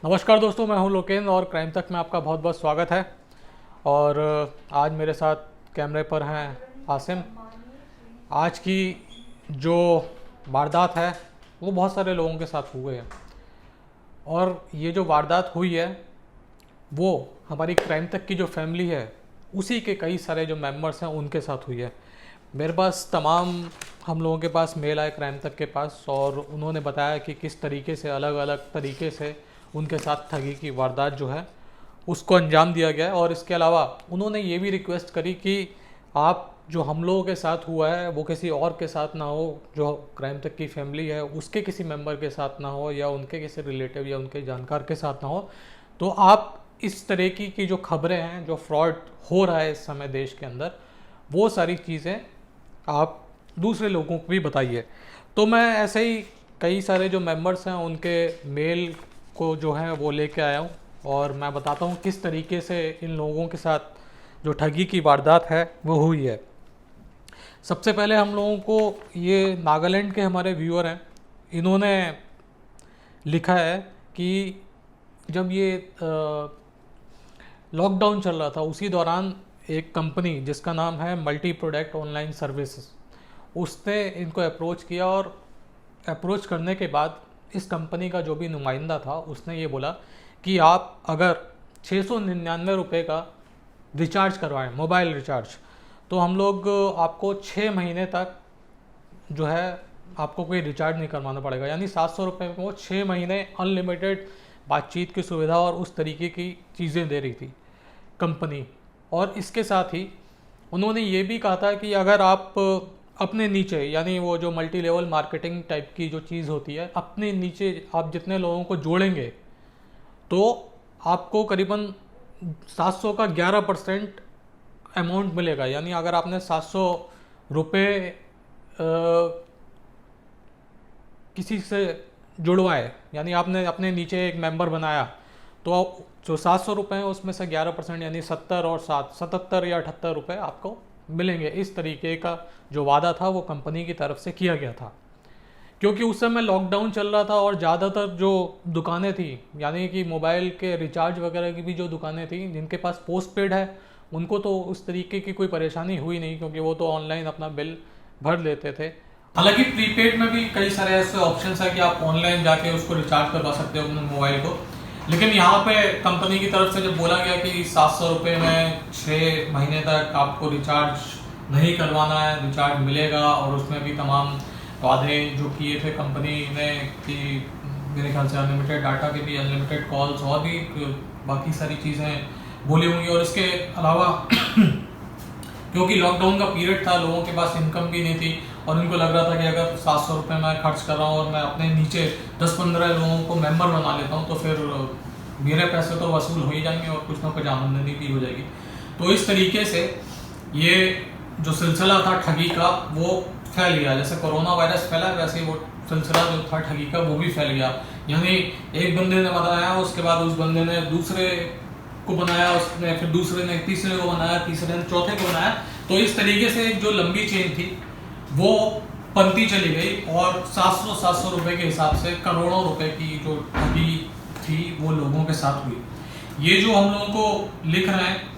नमस्कार दोस्तों, मैं हूं लोकेंद्र और क्राइम तक में आपका बहुत बहुत स्वागत है। और आज मेरे साथ कैमरे पर हैं आसिम। आज की जो वारदात है वो बहुत सारे लोगों के साथ हुए हैं, और ये जो वारदात हुई है वो हमारी क्राइम तक की जो फैमिली है उसी के कई सारे जो मेंबर्स हैं उनके साथ हुई है। मेरे पास हम लोगों के पास मेल आए क्राइम तक के पास, और उन्होंने बताया कि किस तरीके से अलग अलग तरीके से उनके साथ ठगी की वारदात जो है उसको अंजाम दिया गया है। और इसके अलावा उन्होंने ये भी रिक्वेस्ट करी कि आप जो हम लोगों के साथ हुआ है वो किसी और के साथ ना हो, जो क्राइम तक की फैमिली है उसके किसी मेंबर के साथ ना हो, या उनके किसी रिलेटिव या उनके जानकार के साथ ना हो। तो आप इस तरह की जो खबरें हैं, जो फ्रॉड हो रहा है इस समय देश के अंदर, वो सारी चीज़ें आप दूसरे लोगों को भी बताइए। तो मैं ऐसे ही कई सारे जो मेंबर्स हैं उनके मेल को जो है वो लेके आया हूँ, और मैं बताता हूँ किस तरीके से इन लोगों के साथ जो ठगी की वारदात है वो हुई है। सबसे पहले हम लोगों को ये नागालैंड के हमारे व्यूअर हैं, इन्होंने लिखा है कि जब ये लॉकडाउन चल रहा था उसी दौरान एक कंपनी जिसका नाम है मल्टी प्रोडक्ट ऑनलाइन सर्विसेज, उसने इनको अप्रोच किया, और अप्रोच करने के बाद इस कंपनी का जो भी नुमाइंदा था उसने ये बोला कि आप अगर 699 रुपये का रिचार्ज करवाएं, मोबाइल रिचार्ज, तो हम लोग आपको 6 महीने तक जो है आपको कोई रिचार्ज नहीं करवाना पड़ेगा। यानी 700 रुपये में वो 6 महीने अनलिमिटेड बातचीत की सुविधा और उस तरीके की चीज़ें दे रही थी कंपनी। और इसके साथ ही उन्होंने ये भी कहा था कि अगर आप अपने नीचे, यानी वो जो मल्टी लेवल मार्केटिंग टाइप की जो चीज़ होती है, अपने नीचे आप जितने लोगों को जोड़ेंगे तो आपको करीबन 700 का 11% अमाउंट मिलेगा। यानी अगर आपने 700 रुपये किसी से जुड़वाए, यानी आपने अपने नीचे एक मेंबर बनाया, तो जो 700 रुपये हैं उसमें से 11% यानी 70 और 7 77 या 78 रुपये आपको मिलेंगे। इस तरीके का जो वादा था वो कंपनी की तरफ से किया गया था। क्योंकि उस समय लॉकडाउन चल रहा था और ज़्यादातर जो दुकानें थी, यानी कि मोबाइल के रिचार्ज वगैरह की भी जो दुकानें थी, जिनके पास पोस्ट पेड है उनको तो उस तरीके की कोई परेशानी हुई नहीं, क्योंकि वो तो ऑनलाइन अपना बिल भर लेते थे। हालांकि प्रीपेड में भी कई सारे ऐसे ऑप्शंस है कि आप ऑनलाइन जाके उसको रिचार्ज करवा सकते हो अपने मोबाइल को। लेकिन यहाँ पे कंपनी की तरफ से जब बोला गया कि 700 रुपये में 6 महीने तक आपको रिचार्ज नहीं करवाना है, रिचार्ज मिलेगा, और उसमें भी तमाम वादे जो किए थे कंपनी ने कि मेरे ख्याल से अनलिमिटेड डाटा के भी, अनलिमिटेड कॉल्स और भी बाकी सारी चीज़ें बोली होंगी। और इसके अलावा क्योंकि लॉकडाउन का पीरियड था, लोगों के पास इनकम भी नहीं थी, और उनको लग रहा था कि अगर 700 रुपये मैं खर्च कर रहा हूँ और मैं अपने नीचे 10-15 लोगों को मेंबर बना लेता हूँ, तो फिर मेरे पैसे तो वसूल हो ही जाएंगे और कुछ ना कुछ आमदनी भी हो जाएगी। तो इस तरीके से ये जो सिलसिला था ठगी का वो फैल गया। जैसे कोरोना वायरस फैला, वैसे ही वो सिलसिला जो था ठगी का वो भी फैल गया। यानी एक बंदे ने बनाया, उसके बाद उस बंदे ने दूसरे को बनाया, उसने फिर दूसरे ने तीसरे को बनाया, तीसरे ने चौथे को बनाया। तो इस तरीके से जो लंबी चेन थी वो बनती चली गई, और 700 रुपए के हिसाब से करोड़ों रुपए की जो ठगी थी वो लोगों के साथ हुई। ये जो हम लोगों को लिख रहे हैं,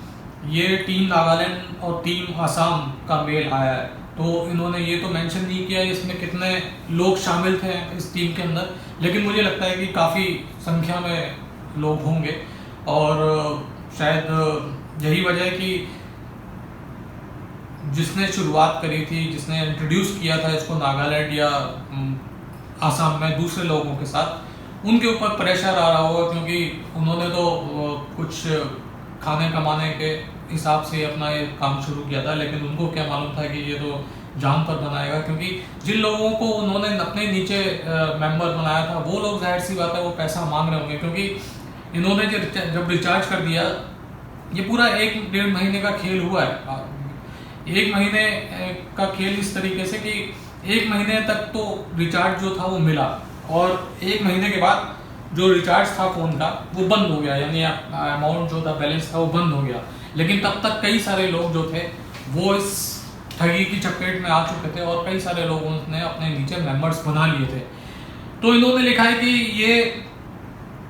ये टीम नागालैंड और टीम आसाम का मेल आया है। तो इन्होंने ये तो मेंशन नहीं किया इसमें कितने लोग शामिल थे इस टीम के अंदर, लेकिन मुझे लगता है कि काफ़ी संख्या में लोग होंगे, और शायद यही वजह है कि जिसने शुरुआत करी थी, जिसने इंट्रोड्यूस किया था इसको नागालैंड या आसाम में दूसरे लोगों के साथ, उनके ऊपर प्रेशर आ रहा होगा, क्योंकि उन्होंने तो कुछ खाने कमाने के हिसाब से अपना ये काम शुरू किया था, लेकिन उनको क्या मालूम था कि ये तो जान पर बनाएगा। क्योंकि जिन लोगों को उन्होंने अपने नीचे मेंबर बनाया था वो लोग जाहिर सी बात है वो पैसा मांग रहे होंगे, क्योंकि इन्होंने जब रिचार्ज कर दिया, ये पूरा 1-1.5 महीने का खेल हुआ है। 1 महीने का खेल इस तरीके से कि 1 महीने तक तो रिचार्ज जो था वो मिला, और 1 महीने के बाद जो रिचार्ज था फ़ोन का वो बंद हो गया, यानी अमाउंट जो था, बैलेंस था वो बंद हो गया। लेकिन तब तक कई सारे लोग जो थे वो इस ठगी की चपेट में आ चुके थे, और कई सारे लोगों ने अपने नीचे मेंबर्स बना लिए थे। तो इन्होंने लिखा है कि ये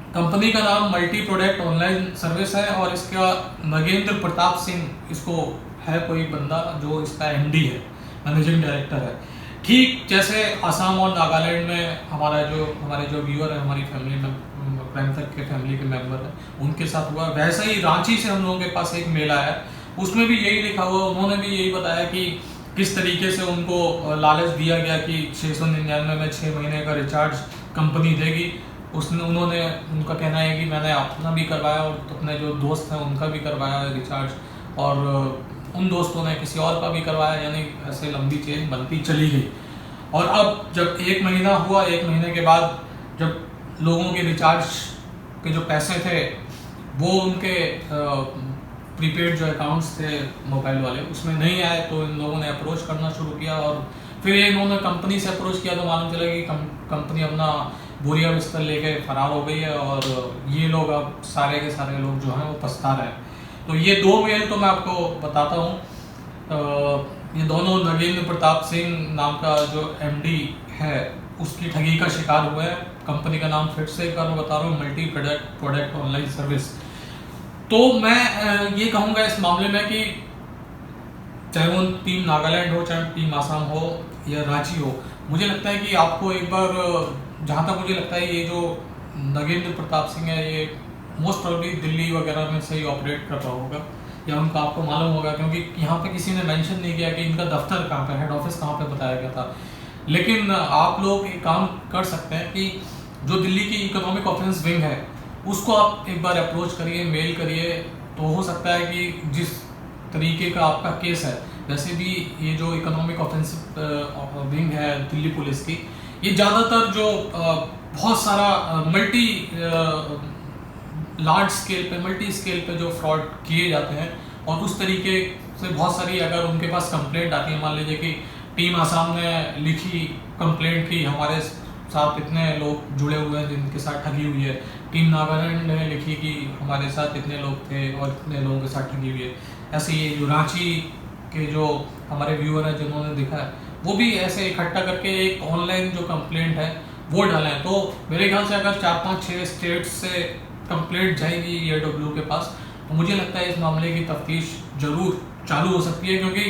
कंपनी का नाम मल्टी प्रोडक्ट ऑनलाइन सर्विस है और इसका नगेंद्र प्रताप सिंह इसको है कोई बंदा जो इसका एमडी है, मैनेजिंग डायरेक्टर है। ठीक जैसे असम और नागालैंड में हमारे जो व्यूअर है, हमारी फैमिली में प्राइम तक के फैमिली के मेंबर हैं, उनके साथ हुआ, वैसा ही रांची से हम लोगों के पास एक मेल आया, उसमें भी यही लिखा हुआ, उन्होंने भी यही बताया कि किस तरीके से उनको लालच दिया गया कि 699 में 6 महीने का रिचार्ज कंपनी देगी। उन्होंने उनका कहना है कि मैंने अपना भी करवाया और अपने जो दोस्त हैं उनका भी करवाया रिचार्ज, और उन दोस्तों ने किसी और का भी करवाया, यानी ऐसे लंबी चेन बनती चली गई। और अब जब 1 महीना हुआ, 1 महीने के बाद जब लोगों के रिचार्ज के जो पैसे थे वो उनके प्रीपेड जो अकाउंट्स थे मोबाइल वाले उसमें नहीं आए, तो इन लोगों ने अप्रोच करना शुरू किया। और फिर इन्होंने कंपनी से अप्रोच किया तो मालूम चला कि कंपनी अपना बोरिया बिस्तर लेके फरार हो गई है और ये लोग अब सारे के सारे लोग जो हैं वो पछता रहे हैं। तो ये 2 मेल तो मैं आपको बताता हूँ। ये दोनों नगेंद्र प्रताप सिंह नाम का जो एमडी है उसकी ठगी का शिकार हुए हैं। कंपनी का नाम फिर से एक बार मैं बता रहा हूँ, मल्टी प्रोडक्ट ऑनलाइन सर्विस। तो मैं ये कहूँगा इस मामले में कि चाहे वो टीम नागालैंड हो, चाहे टीम आसाम हो या रांची हो, मुझे लगता है कि आपको एक बार, जहाँ तक मुझे लगता है ये जो नगेंद्र प्रताप सिंह है ये मोस्ट प्रोबेबली दिल्ली वगैरह में से ही ऑपरेट कर रहा होगा, या उनका आपको मालूम होगा, क्योंकि यहाँ पे किसी ने मेंशन नहीं किया कि इनका दफ्तर कहाँ पे, हेड ऑफिस कहाँ पे बताया गया था। लेकिन आप लोग एक काम कर सकते हैं कि जो दिल्ली की इकोनॉमिक ऑफेंस विंग है उसको आप एक बार अप्रोच करिए, मेल करिए, तो हो सकता है कि जिस तरीके का आपका केस है, वैसे भी ये जो इकोनॉमिक ऑफेंसिव विंग है दिल्ली पुलिस की, ये ज़्यादातर जो बहुत सारा लार्ज स्केल पे, मल्टी स्केल पे जो फ्रॉड किए जाते हैं, और उस तरीके से बहुत सारी अगर उनके पास कंप्लेंट आती है, मान लीजिए कि टीम आसाम ने लिखी कंप्लेंट की हमारे साथ इतने लोग जुड़े हुए हैं जिनके साथ ठगी हुई है, टीम नागालैंड ने लिखी कि हमारे साथ इतने लोग थे और इतने लोगों के साथ ठगी हुई है, ऐसे ही जो रांची के जो हमारे व्यूअर हैं जिन्होंने दिखा है वो भी ऐसे इकट्ठा करके एक ऑनलाइन जो कंप्लेंट है वो डालें। तो मेरे ख्याल से अगर 4, 5, 6 स्टेट्स से कंप्लेंट जाएगी EAW के पास, तो मुझे लगता है इस मामले की तफ्तीश जरूर चालू हो सकती है, क्योंकि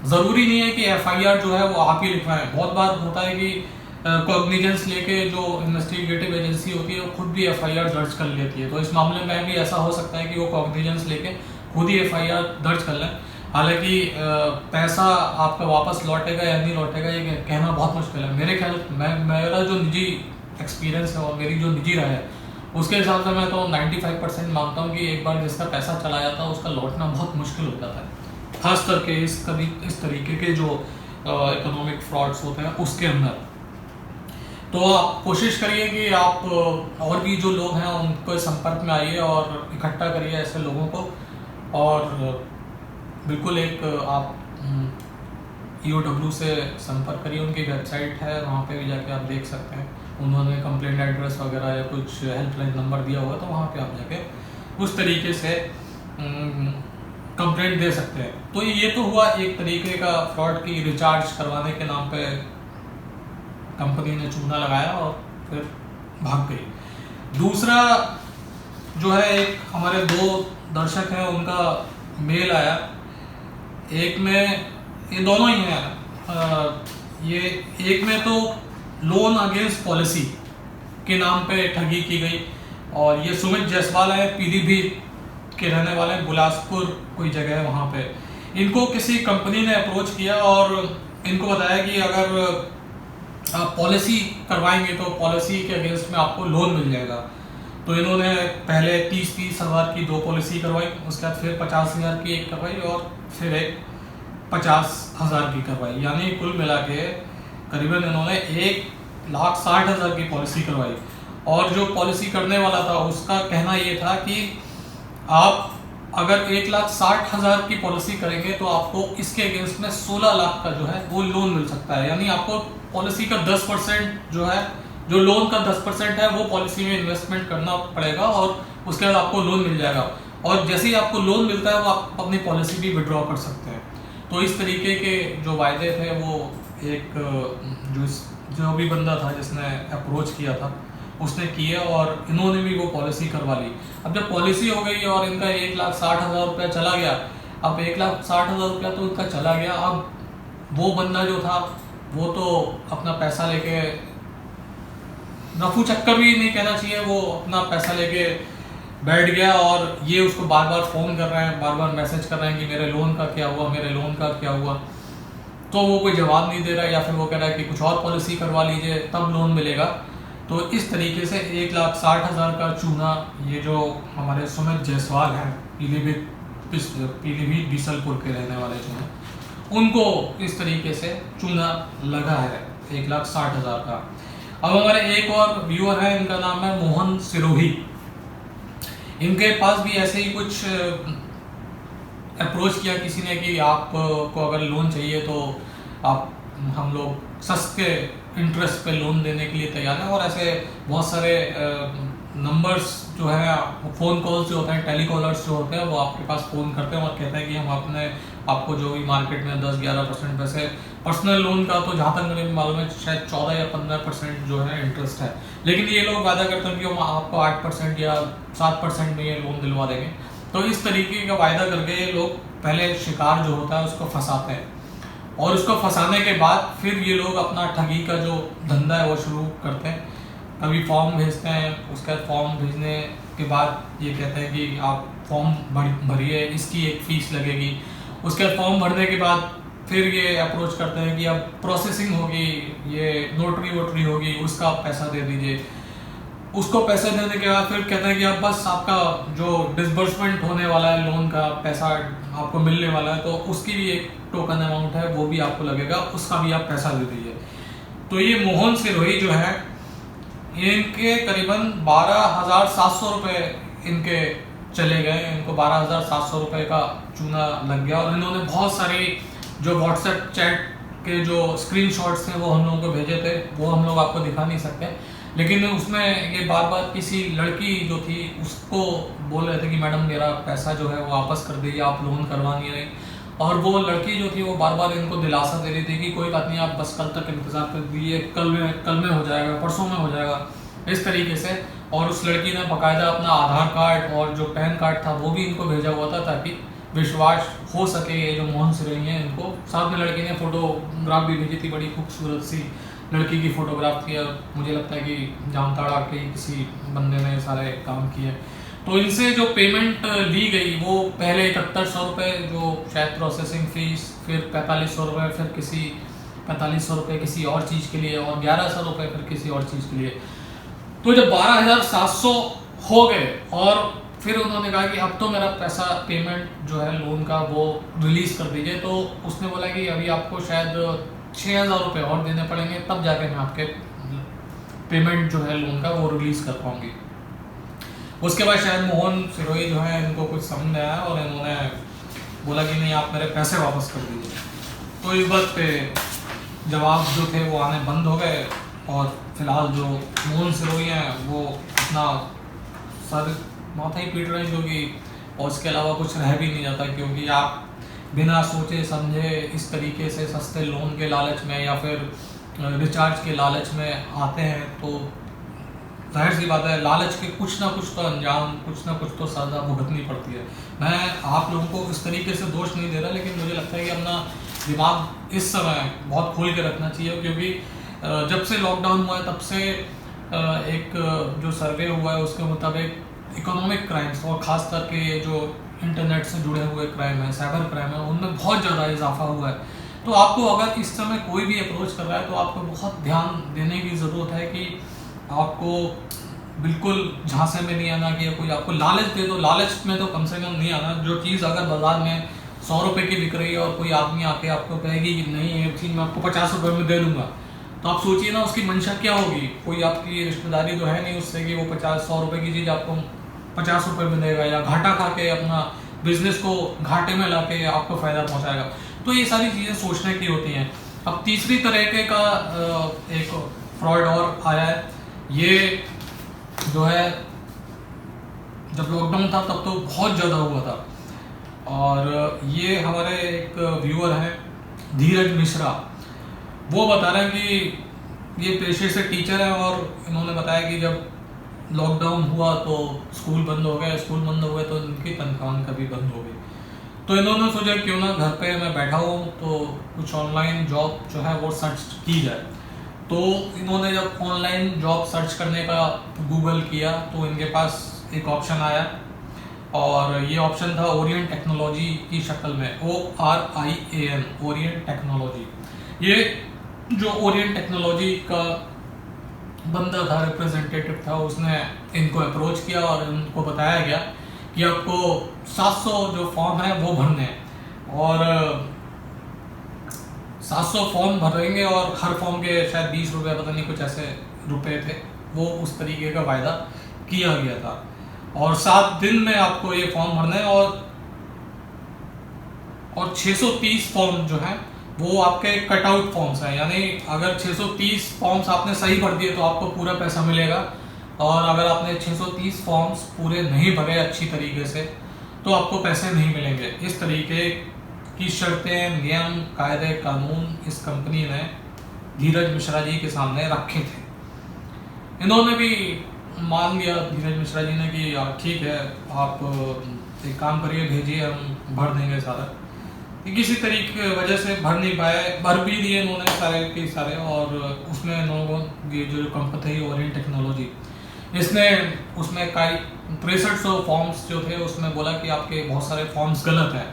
ज़रूरी नहीं है कि FIR जो है वो आप ही लिखवाएं। बहुत बार होता है कि कॉग्निजेंस लेके जो इन्वेस्टिगेटिव एजेंसी होती है वो खुद भी FIR दर्ज कर लेती है, तो इस मामले में भी ऐसा हो सकता है कि वो कॉग्निजेंस लेके खुद ही FIR दर्ज कर लें। हालांकि पैसा आपका वापस लौटेगा या नहीं लौटेगा ये कहना बहुत मुश्किल है। मेरे ख्याल मेरा जो निजी एक्सपीरियंस है और मेरी जो निजी राय है उसके हिसाब से मैं तो 95% मानता हूँ कि एक बार जिसका पैसा चला जाता है उसका लौटना बहुत मुश्किल हो जाता है, खास करके इस तरीके के जो इकोनॉमिक फ्रॉड्स होते हैं उसके अंदर। तो आप कोशिश करिए कि आप और भी जो लोग हैं उनको संपर्क में आइए और इकट्ठा करिए ऐसे लोगों को, और बिल्कुल एक आप EOW से संपर्क करिए, उनकी वेबसाइट है, वहाँ पे भी जाके आप देख सकते हैं, उन्होंने कंप्लेंट एड्रेस वगैरह या कुछ हेल्पलाइन नंबर दिया हुआ, तो वहाँ पे आप जाके उस तरीके से कंप्लेंट दे सकते हैं। तो ये तो हुआ एक तरीके का फ्रॉड की रिचार्ज करवाने के नाम पे कंपनी ने चूना लगाया और फिर भाग गई। दूसरा जो है, एक हमारे 2 दर्शक हैं उनका मेल आया, एक में ये दोनों ही हैं, ये एक में तो लोन अगेंस्ट पॉलिसी के नाम पे ठगी की गई, और ये सुमित जायसवाल है, पीलीभीत के रहने वाले, बिलासपुर कोई जगह है वहाँ पे। इनको किसी कंपनी ने अप्रोच किया और इनको बताया कि अगर आप पॉलिसी करवाएंगे तो पॉलिसी के अगेंस्ट में आपको लोन मिल जाएगा। तो इन्होंने पहले 30-30 हज़ार की 2 पॉलिसी करवाई, उसके बाद फिर 50,000 की एक करवाई और फिर एक 50,000 की करवाई, यानी कुल मिला के करीबन इन्होंने 1,60,000 की पॉलिसी करवाई। और जो पॉलिसी करने वाला था उसका कहना ये था कि आप अगर 1,60,000 की पॉलिसी करेंगे तो आपको इसके अगेंस्ट में 16 लाख का जो है वो लोन मिल सकता है, यानी आपको पॉलिसी का 10% जो है, जो लोन का 10% है वो पॉलिसी में इन्वेस्टमेंट करना पड़ेगा और उसके बाद आपको लोन मिल जाएगा। और जैसे ही आपको लोन मिलता है वो आप अपनी पॉलिसी भी विड्रॉ कर सकते हैं। तो इस तरीके के जो वायदे थे वो एक जो भी बंदा था जिसने अप्रोच किया था उसने की है और इन्होंने भी वो पॉलिसी करवा ली। अब जब पॉलिसी हो गई और इनका 1,60,000 रुपया चला गया, अब 1,60,000 रुपया तो इनका चला गया, अब वो बंदा जो था वो तो अपना पैसा लेके, रफू चक्कर भी नहीं कहना चाहिए, वो अपना पैसा लेके बैठ गया और ये उसको बार बार फ़ोन कर रहे हैं, बार बार मैसेज कर रहे हैं कि मेरे लोन का क्या हुआ, मेरे लोन का क्या हुआ। तो वो कोई जवाब नहीं दे रहा है, या फिर वो कह रहा है कि कुछ और पॉलिसी करवा लीजिए तब लोन मिलेगा। तो इस तरीके से 1,60,000 का चूना, ये जो हमारे सुमित जायसवाल हैं, पीलीभीत बीसलपुर के रहने वाले जो हैं, उनको इस तरीके से चूना लगा है 1,60,000 का। अब हमारे एक और व्यूअर है, इनका नाम है मोहन सिरोही। इनके पास भी ऐसे ही कुछ अप्रोच किया किसी ने कि आपको अगर लोन चाहिए तो आप, हम लोग सस्ते इंटरेस्ट पे लोन देने के लिए तैयार हैं। और ऐसे बहुत सारे नंबर्स जो है, फ़ोन कॉल्स जो होते हैं, टेलीकॉलर्स जो होते हैं, वो आपके पास फ़ोन करते हैं और कहते हैं कि हम आपको जो भी मार्केट में 10-11% वैसे पर्सनल लोन का, तो जहाँ तक मुझे मालूम है शायद 14 या 15% जो है इंटरेस्ट है, लेकिन ये लोग वादा करते हैं कि हम आपको 8% या 7% में ये लोन दिलवा देंगे। तो इस तरीके का वायदा करके ये लोग पहले शिकार जो होता है उसको फंसाते हैं, और उसको फंसाने के बाद फिर ये लोग अपना ठगी का जो धंधा है वो शुरू करते हैं। कभी फॉर्म भेजते हैं, उसके बाद फॉर्म भेजने के बाद ये कहते हैं कि आप फॉर्म भरिए, इसकी एक फ़ीस लगेगी। उसके बाद फॉर्म भरने के बाद फिर ये अप्रोच करते हैं कि अब प्रोसेसिंग होगी, ये नोटरी वोटरी होगी, उसका आप पैसा दे दीजिए। उसको पैसा देने के बाद फिर कहते हैं कि अब बस आपका जो डिसबर्समेंट होने वाला है, लोन का पैसा आपको मिलने वाला है, तो उसकी भी एक टोकन अमाउंट है, वो भी आपको लगेगा, उसका भी आप पैसा दे दीजिए। तो ये मोहन सिरोही जो है, इनके करीबन 12,700 रुपये इनके चले गए, इनको 12,700 रुपये का चूना लग गया। और इन्होंने बहुत सारी जो व्हाट्सएप चैट के जो स्क्रीनशॉट्स थे वो हम लोगों को भेजे थे, वो हम लोग आपको दिखा नहीं सकते, लेकिन उसमें ये बार बार किसी लड़की जो थी उसको बोल रहे थे कि मैडम मेरा पैसा जो है वो वापस कर दीजिए, आप लोन करवा नहीं रही। और वो लड़की जो थी वो बार बार इनको दिलासा दे रही थी कि कोई बात नहीं, आप बस कल तक इंतज़ार कर दीजिए, कल में हो जाएगा, परसों में हो जाएगा, इस तरीके से। और उस लड़की ने बाकायदा अपना आधार कार्ड और जो पैन कार्ड था वो भी इनको भेजा हुआ था, ताकि विश्वास हो सके ये जो मोहन सिरोही हैं इनको। साथ में लड़की ने फोटोग्राफ भी भेजी थी, बड़ी खूबसूरत सी लड़की की फोटोग्राफ थी, और मुझे लगता है कि जामताड़ा के किसी बंदे ने सारे काम किए। तो इनसे जो पेमेंट ली गई वो पहले 7100 रुपये जो शायद प्रोसेसिंग फीस, फिर 4500 रुपये, फिर किसी 4500 रुपये किसी और चीज़ के लिए, और 1100 रुपये फिर किसी और चीज़ के लिए। तो जब 12,700 हो गए और फिर उन्होंने कहा कि अब तो मेरा पैसा पेमेंट जो है लोन का वो रिलीज़ कर दीजिए, तो उसने बोला कि अभी आपको शायद 6,000 रुपये और देने पड़ेंगे, तब जाके मैं आपके पेमेंट जो है लोन का वो रिलीज़ कर पाऊँगी। उसके बाद शायद मोहन सिरोही जो है इनको कुछ समझ में आया और इन्होंने बोला कि नहीं, आप मेरे पैसे वापस कर दीजिए। तो इस बात पे जवाब जो थे वो आने बंद हो गए, और फिलहाल जो मोहन सिरोही हैं वो अपना सर माथा ही पीट रहे हैं, क्योंकि और उसके अलावा कुछ रह भी नहीं जाता, क्योंकि आप बिना सोचे समझे इस तरीके से सस्ते लोन के लालच में या फिर रिचार्ज के लालच में आते हैं, तो जाहिर सी बात है लालच के कुछ ना कुछ तो अंजाम, कुछ ना कुछ तो सज़ा भुगतनी पड़ती है। मैं आप लोगों को इस तरीके से दोष नहीं दे रहा, लेकिन मुझे लगता है कि अपना दिमाग इस समय बहुत खोल के रखना चाहिए, क्योंकि जब से लॉकडाउन हुआ है तब से एक जो सर्वे हुआ है उसके मुताबिक इकोनॉमिक क्राइम्स और ख़ास करके जो इंटरनेट से जुड़े हुए क्राइम है, साइबर क्राइम है, उनमें बहुत ज़्यादा इजाफा हुआ है। तो आपको अगर इस समय कोई भी अप्रोच कर रहा है तो आपको बहुत ध्यान देने की ज़रूरत है कि आपको बिल्कुल झांसे में नहीं आना कि कोई आपको लालच दे दो। लालच में तो कम से कम नहीं आना। जो चीज़ अगर बाज़ार में 100 रुपये की बिक रही है और कोई आदमी आके आपको कहेगी कि नहीं ये चीज़ मैं आपको 50 रुपये में दे दूँगा, तो आप सोचिए ना उसकी मंशा क्या होगी। कोई आपकी रिश्तेदारी तो है नहीं उससे कि वो 50-100 रुपये की चीज़ आपको 50 रुपये में देगा, या घाटा खा के अपना बिजनेस को घाटे में ला के आपको फ़ायदा पहुँचाएगा। तो ये सारी चीज़ें सोचने की होती हैं। अब तीसरी तरीके का एक फ्रॉड और आया है। ये जो है जब लॉकडाउन था तब तो बहुत ज़्यादा हुआ था, और ये हमारे एक व्यूअर हैं धीरज मिश्रा, वो बता रहे हैं कि ये पेशे से टीचर हैं और इन्होंने बताया कि जब लॉकडाउन हुआ तो स्कूल बंद हो गए, स्कूल बंद हो गए तो इनकी तनख्वाह कभी बंद हो गई। तो इन्होंने सोचा क्यों ना घर पे मैं बैठा हूँ तो कुछ ऑनलाइन जॉब जो है वो सर्च की जाए। तो इन्होंने जब ऑनलाइन जॉब सर्च करने का गूगल किया तो इनके पास एक ऑप्शन आया और ये ऑप्शन था ओरिएंट टेक्नोलॉजी की शक्ल में, ORIAN, ओरिएंट टेक्नोलॉजी। ये जो ओरिएंट टेक्नोलॉजी का बंदा था, रिप्रेजेंटेटिव था, उसने इनको अप्रोच किया और इनको बताया गया कि आपको 700 जो फॉर्म है वो भरने हैं और 700 फॉर्म भरेंगे और हर फॉर्म के शायद 20 रुपये, पता नहीं कुछ ऐसे रुपए थे, वो उस तरीके का वायदा किया गया था। और 7 दिन में आपको ये फॉर्म भरना है और 630 फॉर्म जो है वो आपके कटआउट फॉर्म्स हैं, यानी अगर 630 फॉर्म्स आपने सही भर दिए तो आपको पूरा पैसा मिलेगा और अगर आपने 630 फॉर्म्स पूरे नहीं भरे अच्छी तरीके से तो आपको पैसे नहीं मिलेंगे। इस तरीके की शर्तें, नियम, कायदे, कानून इस कंपनी ने धीरज मिश्रा जी के सामने रखे थे। इन्होंने भी मान लिया, धीरज मिश्रा जी ने, कि ठीक है आप एक काम करिए, भेजिए, हम भर देंगे सारा। किसी तरीके की वजह से भर नहीं पाए, भर भी दिए इन्होंने सारे के सारे और उसमें इन्होंने ये जो कंपनी थी ओरिएंट टेक्नोलॉजी, इसने उसमें कई 6300 फॉर्म्स जो थे उसमें बोला कि आपके बहुत सारे फॉर्म्स गलत हैं।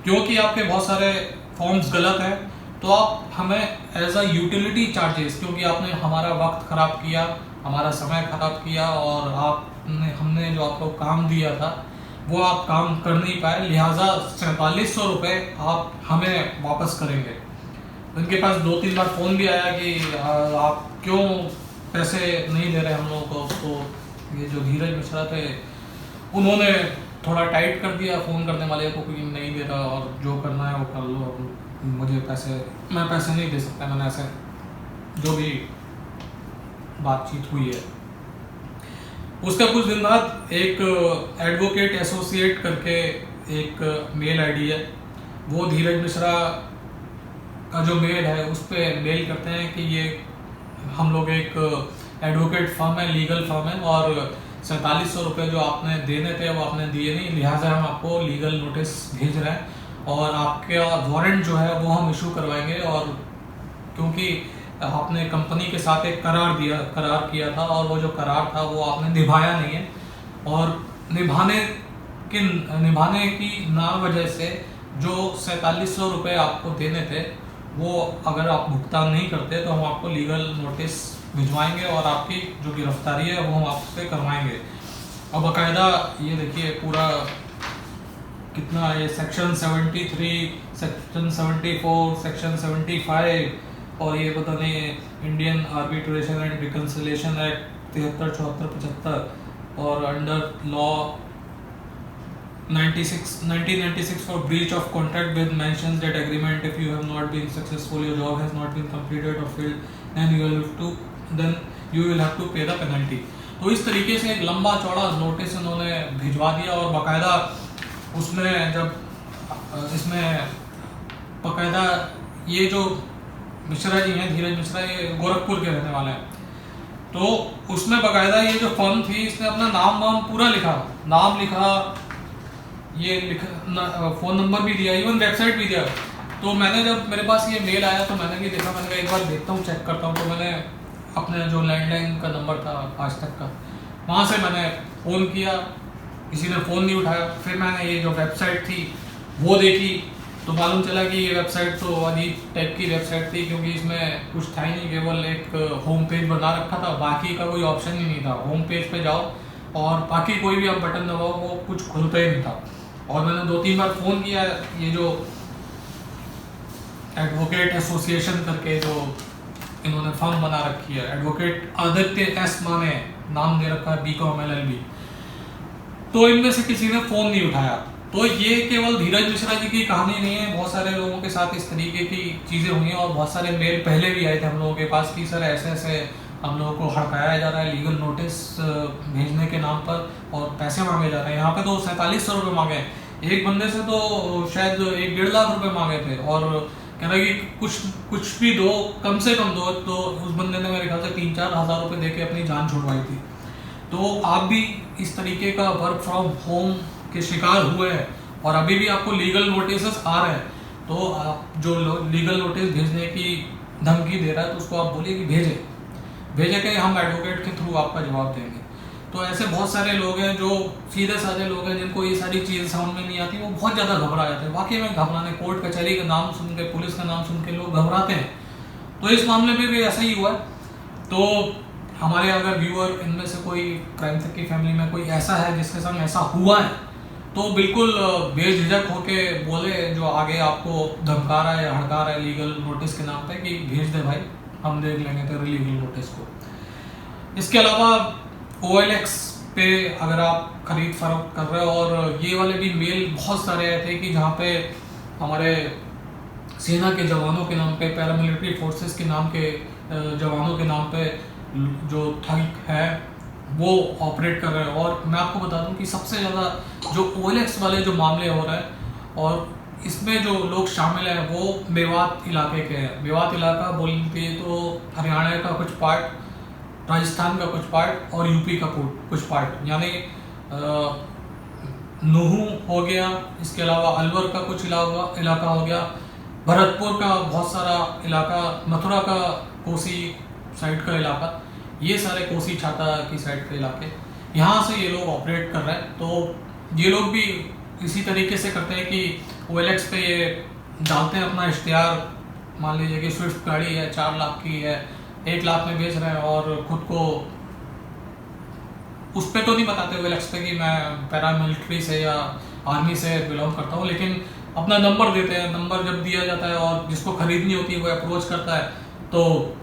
क्योंकि आपके बहुत सारे फॉर्म्स गलत हैं तो आप हमें एज अ यूटिलिटी चार्जेस, क्योंकि आपने हमारा वक्त ख़राब किया, हमारा समय ख़राब किया और हमने जो आपको काम दिया था वो आप काम कर नहीं पाए, लिहाजा 4700 रुपये आप हमें वापस करेंगे। उनके पास 2-3 बार फ़ोन भी आया कि आप क्यों पैसे नहीं दे रहे हम लोगों को। तो ये जो धीरज मिश्रा थे उन्होंने थोड़ा टाइट कर दिया फ़ोन करने वाले को कि नहीं दे रहा और जो करना है वो कर लो, मैं पैसे नहीं दे सकता। मैंने ऐसे जो भी बातचीत हुई है। उसका कुछ दिन बाद एक एडवोकेट एसोसिएट करके एक मेल आईडी है, वो धीरज मिश्रा का जो मेल है उस पर मेल करते हैं कि ये हम लोग एक एडवोकेट फर्म है, लीगल फर्म है और 4700 रुपये जो आपने देने थे वो आपने दिए नहीं, लिहाजा हम आपको लीगल नोटिस भेज रहे हैं और आपका वारंट जो है वो हम इशू करवाएंगे। और क्योंकि आपने कंपनी के साथ एक करार किया था और वो जो करार था वो आपने निभाया नहीं है और निभाने की ना वजह से जो 4700 रुपये आपको देने थे वो अगर आप भुगतान नहीं करते तो हम आपको लीगल नोटिस भिजवाएंगे और आपकी जो गिरफ्तारी है वो हम आपसे करवाएंगे। और बाकायदा ये देखिए पूरा कितना, ये सेक्शन 73, सेक्शन 74, सेक्शन 75 और ये पता नहीं Indian arbitration and reconciliation act 73, 74, 75 और under law 1996 for breach of contract with mentions that agreement if you have not been successful, your job has not been completed or failed, then you will have to pay the penalty। तो इस तरीके से एक लंबा चौड़ा notice उन्होंने भिजवा दिया और बाकायदा उसमें जब इसमें बाकायदा ये जो मिश्रा जी हैं, धीरज मिश्रा, ये गोरखपुर के रहने वाले हैं, तो उसमें बाकायदा ये जो फर्म थी इसने अपना नाम पूरा लिखा, नाम लिखा, ये फ़ोन नंबर भी दिया, इवन वेबसाइट भी दिया। तो मैंने जब मेरे पास ये मेल आया तो मैंने भी देखा, मैंने कहा एक बार देखता हूँ, चेक करता हूँ। तो मैंने अपने जो लैंडलाइन का नंबर था आज तक का, वहाँ से मैंने फ़ोन किया, किसी ने फ़ोन नहीं उठाया। फिर मैंने ये जो वेबसाइट थी वो देखी तो मालूम चला कि ये वेबसाइट तो अजीब टाइप की वेबसाइट थी, क्योंकि इसमें कुछ था ही नहीं, केवल एक होम पेज बना रखा था, बाकी का कोई ऑप्शन ही नहीं था। होम पेज पे जाओ और बाकी कोई भी आप बटन दबाओ वो कुछ खुलता ही नहीं था। और मैंने 2-3 बार फ़ोन किया, ये जो एडवोकेट एसोसिएशन करके जो इन्होंने फर्म बना रखी है, एडवोकेट आदित्य एस माने नाम दे रखा है, BCom LLB, तो इनमें से किसी ने फ़ोन नहीं उठाया। तो ये केवल धीरज मिश्रा जी की कहानी नहीं है, बहुत सारे लोगों के साथ इस तरीके की चीज़ें हुई हैं और बहुत सारे मेल पहले भी आए थे हम लोगों के पास कि सर ऐसे ऐसे हम लोगों को हड़काया जा रहा है लीगल नोटिस भेजने के नाम पर और पैसे मांगे जा रहे हैं। यहाँ पे तो 4700 रुपये मांगे, एक बंदे से तो शायद 1-1.5 लाख रुपए मांगे थे और कह रहा है कि कुछ भी दो, कम से कम दो। तो उस बंदे ने मेरे ख्याल से 3-4 हज़ार रुपये दे के अपनी जान छुड़वाई थी। तो आप भी इस तरीके का वर्क फ्रॉम होम के शिकार हुए हैं और अभी भी आपको लीगल नोटिस आ रहे हैं, तो आप जो लीगल नोटिस भेजने की धमकी दे रहा है तो उसको आप बोलिए कि भेजे कि हम एडवोकेट के थ्रू आपका जवाब देंगे। तो ऐसे बहुत सारे लोग हैं जो सीधे साधे लोग हैं जिनको ये सारी चीज़ समझ में नहीं आती, वो बहुत ज़्यादा घबरा जाते हैं। वाकई में घबराने, कोर्ट कचहरी का नाम सुन के, पुलिस का नाम सुन के लोग घबराते हैं। तो इस मामले में भी ऐसा ही हुआ है। तो हमारे अगर व्यूअर इनमें से कोई क्राइम तक की फैमिली में कोई ऐसा है जिसके संग ऐसा हुआ है, तो बिल्कुल बेझिझक होके बोले, जो आगे आपको धमका रहा है या हड़का रहा है लीगल नोटिस के नाम पे, कि भेज दे भाई, हम देख लेंगे तेरे लीगल नोटिस को। इसके अलावा OLX पे अगर आप खरीद फरोख्त कर रहे हो, और ये वाले भी मेल बहुत सारे आए थे कि जहाँ पे हमारे सेना के जवानों के नाम पे, पैरामिलिट्री फोर्सेस के नाम के जवानों के नाम पे जो ठग है वो ऑपरेट कर रहे हैं। और मैं आपको बता दूं कि सबसे ज़्यादा जो OLX वाले जो मामले हो रहे हैं और इसमें जो लोग शामिल हैं वो मेवात इलाके के हैं। मेवात इलाका बोलते हैं तो हरियाणा का कुछ पार्ट, राजस्थान का कुछ पार्ट और यूपी का कुछ पार्ट, यानी नूहू हो गया, इसके अलावा अलवर का कुछ इलाका हो गया, भरतपुर का बहुत सारा इलाका, मथुरा का कोसी साइड का इलाका, ये सारे कोसी छाता की साइड के इलाके, यहाँ से ये लोग ऑपरेट कर रहे हैं। तो ये लोग भी इसी तरीके से करते हैं कि OLX पे ये डालते हैं अपना इश्तिहार, मान लीजिए कि स्विफ्ट गाड़ी है 4 लाख की है, 1 लाख में बेच रहे हैं, और खुद को उस पर तो नहीं बताते OLX पे कि मैं पैरामिलिट्री से या आर्मी से बिलोंग करता हूँ, लेकिन अपना नंबर देते हैं। नंबर जब दिया जाता है और जिसको खरीदनी होती है वो अप्रोच करता है, तो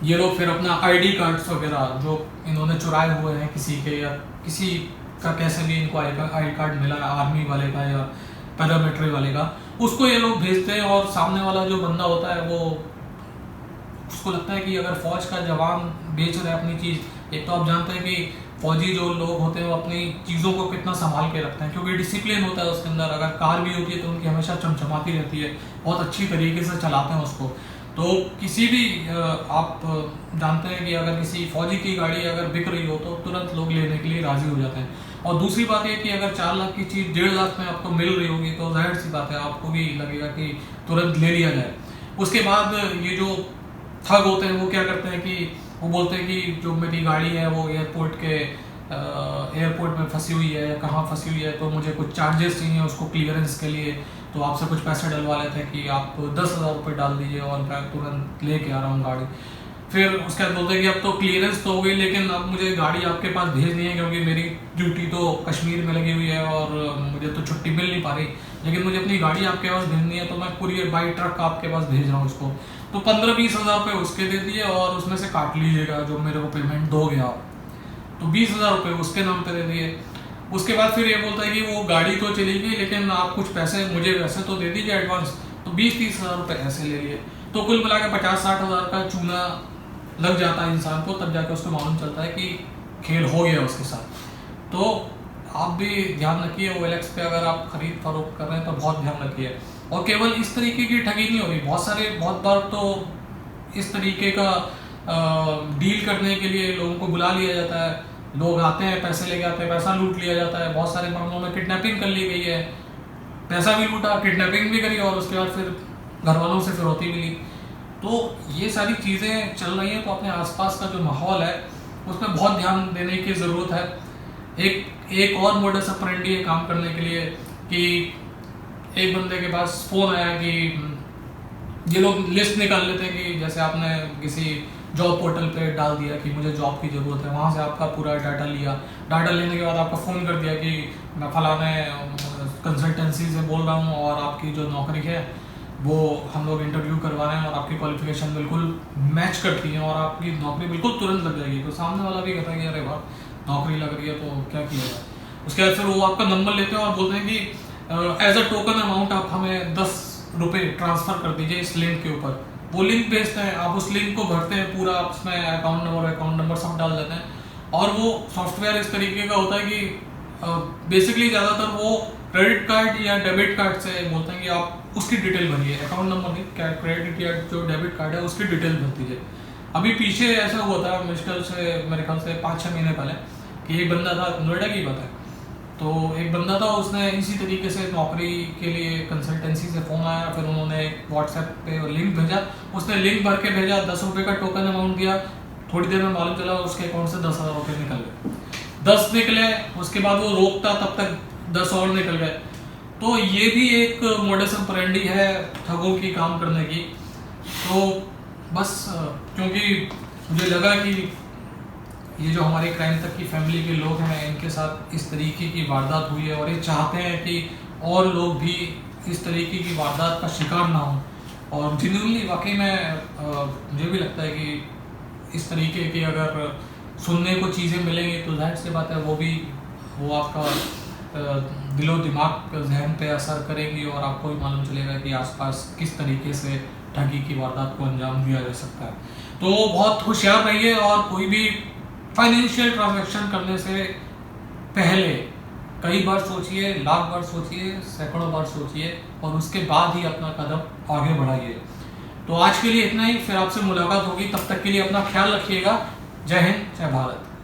ये लोग फिर अपना ID कार्ड्स वगैरह जो इन्होंने चुराए हुए हैं किसी के, या किसी का कैसे भी इनको ID कार्ड मिला है, आर्मी वाले का या पैरामिलिट्री वाले का, उसको ये लोग भेजते हैं। और सामने वाला जो बंदा होता है वो, उसको लगता है कि अगर फौज का जवान बेच रहा है अपनी चीज़, एक तो आप जानते हैं कि फौजी जो लोग होते हैं वो अपनी चीज़ों को कितना संभाल के रखते हैं, क्योंकि डिसिप्लिन होता है उसके अंदर। अगर कार भी होती है तो उनकी हमेशा चमचमाती रहती है, बहुत अच्छी तरीके से चलाते हैं उसको। तो किसी भी आप जानते हैं कि अगर किसी फौजी की गाड़ी अगर बिक रही हो तो तुरंत लोग लेने के लिए राजी हो जाते हैं। और दूसरी बात ये कि अगर 4 लाख की चीज़ 1.5 लाख में आपको मिल रही होगी तो जाहिर सी बात है आपको भी लगेगा कि तुरंत ले लिया जाए। उसके बाद ये जो ठग होते हैं वो क्या करते हैं कि वो बोलते हैं कि जो मेरी गाड़ी है वो एयरपोर्ट में फंसी हुई है, कहाँ फंसी हुई है, तो मुझे कुछ चार्जेस चाहिए उसको क्लियरेंस के लिए, तो आपसे कुछ पैसे डलवा लेते हैं कि आप 10,000 रुपये डाल दीजिए और मैं तुरंत लेके आ रहा हूँ गाड़ी। फिर उसके बाद बोलते हैं कि अब तो क्लियरेंस तो हो गई, लेकिन अब मुझे गाड़ी आपके पास भेजनी है क्योंकि मेरी ड्यूटी तो कश्मीर में लगी हुई है और मुझे तो छुट्टी मिल नहीं पा रही, लेकिन मुझे अपनी गाड़ी आपके पास भेजनी है, तो मैं कुरियर बाई ट्रक आपके पास भेज रहा हूँ उसको। तो 15-20 हज़ार रुपये उसके दे दिए और उसमें से काट लीजिएगा जो मेरे को पेमेंट दोगे आप, तो 20,000 रुपये उसके नाम पे दे दिए। उसके बाद फिर ये बोलता है कि वो गाड़ी तो चली गई लेकिन आप कुछ पैसे मुझे वैसे तो दे दीजिए एडवांस, तो 20-30 हज़ार रुपये ऐसे ले लिए। तो कुल मिला के 50-60 हज़ार का चूना लग जाता है इंसान को, तब जाके उसको मालूम चलता है कि खेल हो गया उसके साथ। तो आप भी ध्यान रखिए, OLX पे अगर आप खरीद फरोख्त कर रहे हैं तो बहुत ध्यान रखिए। और केवल इस तरीके की ठगी नहीं होगी, बहुत बार तो इस तरीके का डील करने के लिए लोगों को बुला लिया जाता है, लोग आते हैं, पैसे लेके आते हैं, पैसा लूट लिया जाता है। बहुत सारे मामलों में किडनैपिंग कर ली गई है, पैसा भी लूटा, किडनैपिंग भी करी और उसके बाद फिर घर वालों से फिरौती भी ली। तो ये सारी चीज़ें चल रही हैं, तो अपने आसपास का जो माहौल है उस पर बहुत ध्यान देने की ज़रूरत है। एक और मोडस ऑपरेंडी है काम करने के लिए कि एक बंदे के पास फ़ोन आया कि ये लोग लिस्ट निकाल लेते हैं कि जैसे आपने किसी जॉब पोर्टल पे डाल दिया कि मुझे जॉब की ज़रूरत है, वहाँ से आपका पूरा डाटा लिया, डाटा लेने के बाद आपको फ़ोन कर दिया कि मैं फलाने कंसल्टेंसी से बोल रहा हूँ और आपकी जो नौकरी है वो हम लोग इंटरव्यू करवा रहे हैं और आपकी क्वालिफिकेशन बिल्कुल मैच करती है और आपकी नौकरी बिल्कुल तुरंत लग जाएगी। तो सामने वाला भी कहता है कि अरे वाह नौकरी लग रही है तो क्या किया जाए। उसके बाद फिर वो आपका नंबर लेते हैं और बोलते हैं कि एज अ टोकन अमाउंट आप हमें 10 रुपये ट्रांसफ़र कर दीजिए इस लिंक के ऊपर। वो लिंक भेजते हैं, आप उस लिंक को भरते हैं, पूरा आप उसमें अकाउंट नंबर सब डाल देते हैं और वो सॉफ्टवेयर इस तरीके का होता है कि बेसिकली ज़्यादातर वो क्रेडिट कार्ड या डेबिट कार्ड से बोलते हैं कि आप उसकी डिटेल भरिए, अकाउंट नंबर नहीं, क्या क्रेडिट या जो डेबिट कार्ड है उसकी डिटेल भर दीजिए। अभी पीछे ऐसा हुआ था मुश्किल से मेरे ख्याल से 5-6 महीने पहले कि एक बंदा था, नोएडा की बात है, तो एक बंदा था, उसने इसी तरीके से नौकरी के लिए कंसल्टेंसी से फ़ोन आया, फिर उन्होंने व्हाट्सएप पे लिंक भेजा, उसने लिंक भर के भेजा, 10 रुपये का टोकन अमाउंट दिया, थोड़ी देर में मालूम चला उसके अकाउंट से 10,000 रुपये निकल गए। 10 निकले, उसके बाद वो रोकता तब तक 10 और निकल गए। तो ये भी एक मोडस ऑपरेंडी है ठगों की काम करने की। तो बस क्योंकि मुझे लगा कि ये जो हमारे क्राइम तक की फैमिली के लोग हैं इनके साथ इस तरीके की वारदात हुई है और ये चाहते हैं कि और लोग भी इस तरीके की वारदात का शिकार ना हो। और जेन्युइनली वाकई में मुझे भी लगता है कि इस तरीके की अगर सुनने को चीज़ें मिलेंगी तो जाहिर सी बात है वो आपका दिलो दिमाग जहन पे असर करेंगी और आपको भी मालूम चलेगा कि आसपास किस तरीके से ठगी की वारदात को अंजाम दिया जा सकता है। तो बहुत होशियार रहिए और कोई भी फाइनेंशियल ट्रांजैक्शन करने से पहले कई बार सोचिए, लाख बार सोचिए, सैकड़ों बार सोचिए और उसके बाद ही अपना कदम आगे बढ़ाइए। तो आज के लिए इतना ही, फिर आपसे मुलाकात होगी, तब तक के लिए अपना ख्याल रखिएगा। जय हिंद, जय भारत।